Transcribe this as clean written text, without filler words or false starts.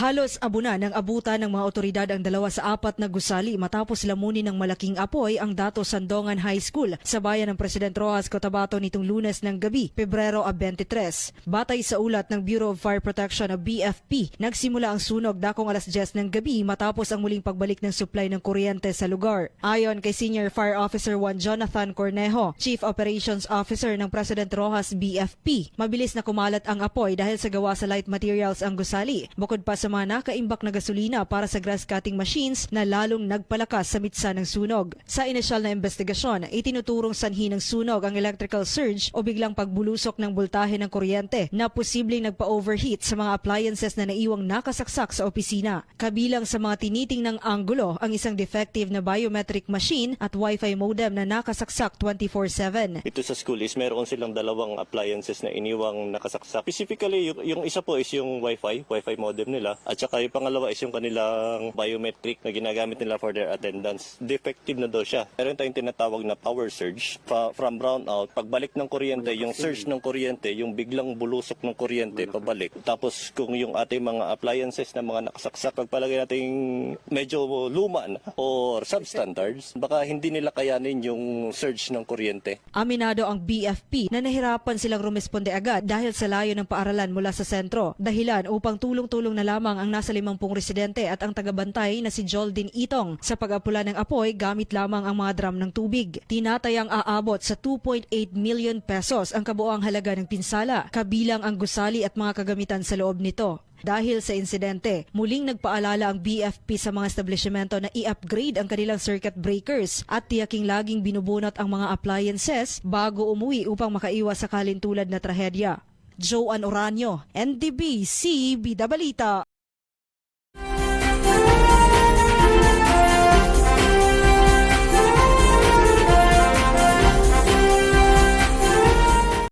Halos abuna ng abutan ng mga otoridad ang 2 sa 4 na gusali matapos lamunin ng malaking apoy ang Dato Sandongan High School sa bayan ng President Rojas, Cotabato nitong Lunes ng gabi, Pebrero 23. Batay sa ulat ng Bureau of Fire Protection o BFP, nagsimula ang sunog dakong alas 10 ng gabi matapos ang muling pagbalik ng supply ng kuryente sa lugar. Ayon kay Senior Fire Officer 1 Jonathan Cornejo, Chief Operations Officer ng President Rojas BFP, mabilis na kumalat ang apoy dahil sa gawa sa light materials ang gusali. Bukod pa sa mga nakaimbak na gasolina para sa grass cutting machines na lalong nagpalakas sa mitsa ng sunog. Sa inisyal na investigasyon, itinuturong sanhi ng sunog ang electrical surge o biglang pagbulusok ng boltahe ng kuryente na posibleng nagpa-overheat sa mga appliances na naiwang nakasaksak sa opisina. Kabilang sa mga tinitingnang anggulo ang isang defective na biometric machine at Wi-Fi modem na nakasaksak 24/7. Ito sa school is meron silang 2 appliances na iniwang nakasaksak. Specifically, yung isa po is yung Wi-Fi modem nila. At saka yung pangalawa is yung kanilang biometric na ginagamit nila for their attendance. Defective na daw siya. Meron tayong tinatawag na power surge. From brownout, pagbalik ng kuryente, yung surge ng kuryente, yung biglang bulusok ng kuryente, pabalik. Tapos kung yung ating mga appliances na mga nakasaksak, pagpalagay natin medyo luma na or substandards, baka hindi nila kayanin yung surge ng kuryente. Aminado ang BFP na nahirapan silang rumesponde agad dahil sa layo ng paaralan mula sa sentro. Dahilan upang tulong-tulong na lamang ang nasa 50 residente at ang tagabantay na si Joldin Itong sa pag-apula ng apoy gamit lamang ang mga drum ng tubig. Tinatayang aabot sa 2.8 million pesos ang kabuoang halaga ng pinsala, kabilang ang gusali at mga kagamitan sa loob nito. Dahil sa insidente, muling nagpaalala ang BFP sa mga establishmento na i-upgrade ang kanilang circuit breakers at tiyaking laging binubunot ang mga appliances bago umuwi upang makaiwas sa kalintulad na trahedya. Joanne Oranio, NDBC Bida Balita.